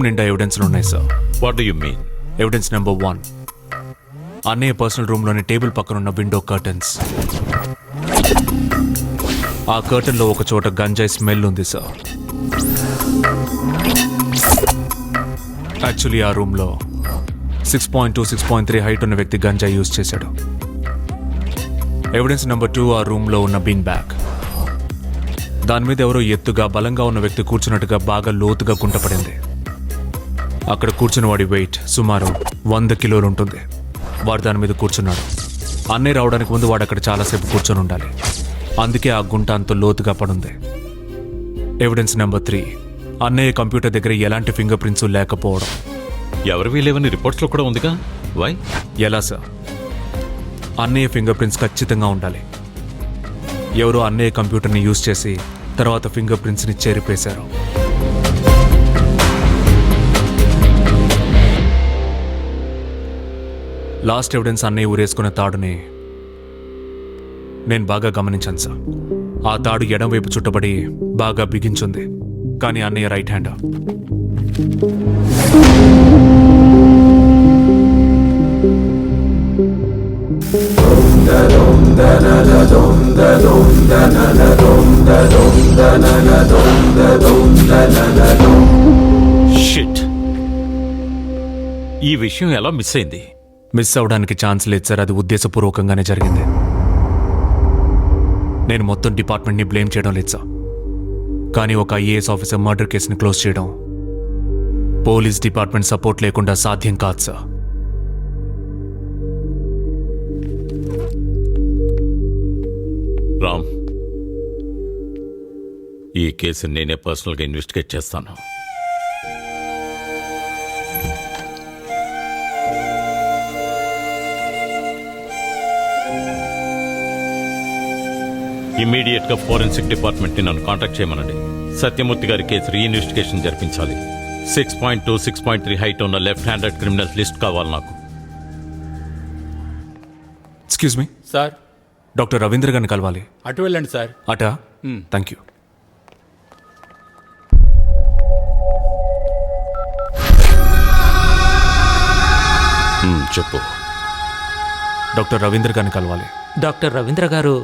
Room నిండా ఎవిడెన్స్లు ఉన్నాయి sir. What do you mean? Evidence number 1, అన్నయ్య పర్సనల్ రూమ్లోని టేబుల్ పక్కనున్న విండో కర్టన్స్. ఆ కర్టన్లో ఒక చోట గంజాయి స్మెల్ ఉంది సార్. యాక్చువల్లీ ఆ రూమ్లో 6.2, 6.3 హైట్ ఉన్న వ్యక్తి గంజాయి యూజ్ చేశాడు. ఎవిడెన్స్ నెంబర్ 2, ఆ రూమ్లో ఉన్న బిన్ బ్యాగ్. దాని మీద ఎవరో ఎత్తుగా బలంగా ఉన్న వ్యక్తి కూర్చున్నట్టుగా బాగా లోతుగా గుంటపడింది. అక్కడ కూర్చున్న వాడి వెయిట్ సుమారు 100 కిలోలు ఉంటుంది. వాడు దాని మీద కూర్చున్నాడు. అన్నయ్య రావడానికి ముందు వాడు అక్కడ చాలాసేపు కూర్చొని ఉండాలి. అందుకే ఆ గుంట అంత లోతుగా పడుంది. ఎవిడెన్స్ నెంబర్ 3, అన్నయ్య కంప్యూటర్ దగ్గర ఎలాంటి ఫింగర్ ప్రింట్స్ లేకపోవడం. ఎవరివి లేవని రిపోర్ట్స్లో కూడా ఉందిగా. వై? ఎలా సార్? అన్నయ్య ఫింగర్ ప్రింట్స్ ఖచ్చితంగా ఉండాలి. ఎవరో అన్నయ్య కంప్యూటర్ని యూజ్ చేసి తర్వాత ఫింగర్ ప్రింట్స్ని చెరిపేశారు. లాస్ట్ ఎవిడెన్స్ అన్నయ్య ఊరేసుకున్న తాడుని నేను బాగా గమనించాను సార్. ఆ తాడు ఎడంవైపు చుట్టబడి బాగా బిగించుంది. కానీ అన్నయ్య రైట్ హ్యాండ్. షిట్, ఈ విషయం ఎలా మిస్ అయింది? మిస్ అవడానికి ఛాన్స్ లేదు సార్. అది ఉద్దేశపూర్వకంగానే జరిగింది. నేను మొత్తం డిపార్ట్మెంట్ని బ్లేమ్ చేయడం లేదు సార్. కానీ ఒక ఐఏఎస్ ఆఫీసర్ మర్డర్ కేసుని క్లోజ్ చేయడం పోలీస్ డిపార్ట్మెంట్ సపోర్ట్ లేకుండా సాధ్యం కాదు సార్. రామ్, ఈ కేసుని నేనే పర్సనల్గా ఇన్వెస్టిగేట్ చేస్తాను. ఇమ్మీడియట్గా ఫోరెన్సిక్ డిపార్ట్మెంట్ని నన్ను కాంటాక్ట్ చేయమనండి. సత్యమూర్తి గారి కేసు రీఇన్వెస్టిగేషన్ జరిపించాలి. 6.2, 6.3 హైట్ ఉన్న లెఫ్ట్ హ్యాండెడ్ క్రిమినల్స్ లిస్ట్ కావాలి నాకు. Excuse me sir, doctor Ravindra గారిని కలవాలి. అటు వెళ్ళండి సార్. అటా? Thank you. చెప్పు. డాక్టర్ రవీంద్ర గారిని కలవాలి. డాక్టర్ రవీంద్ర గారు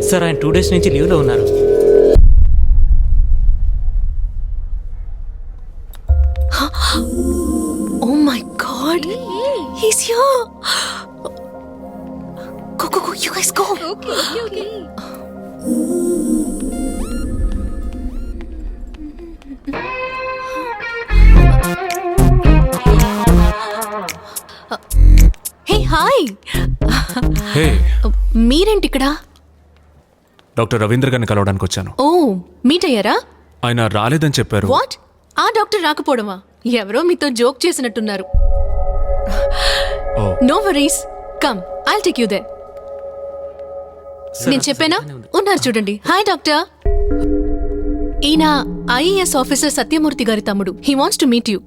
సార్, ఆయన 2 days నుంచి లీవ్లో ఉన్నారు. Oh my God! He's here! Go, go, go! You guys go! Okay. Hey, hi! హే, మీరేంటి ఇక్కడ? డాక్టర్ రవీంద్ర గారిని కలవడానికి వచ్చాను. ఓ, మీట్ అయ్యారా? ఆయన రాలేదని చెప్పారు. వాట్? ఆ డాక్టర్ రాకపోవడమా? ఎవరో మీతో జోక్ చేసినట్టున్నారు. No worries, come, I'll take you there. నేను చెప్పానా? ఉన్నారు చూడండి. Hi doctor. ఈయన ఐఏఎస్ ఆఫీసర్ సత్యమూర్తి గారి తమ్ముడు. He wants to meet you.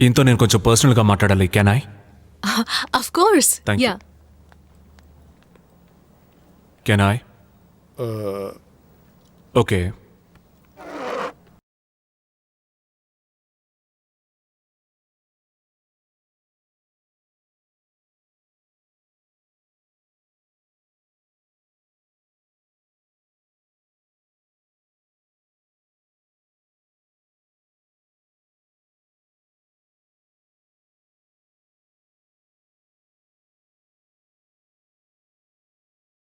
ఇంతో నేను కొంచెం పర్సనల్గా మాట్లాడాలి. Can I? Of course. Thank you. Yeah. Can I? Okay.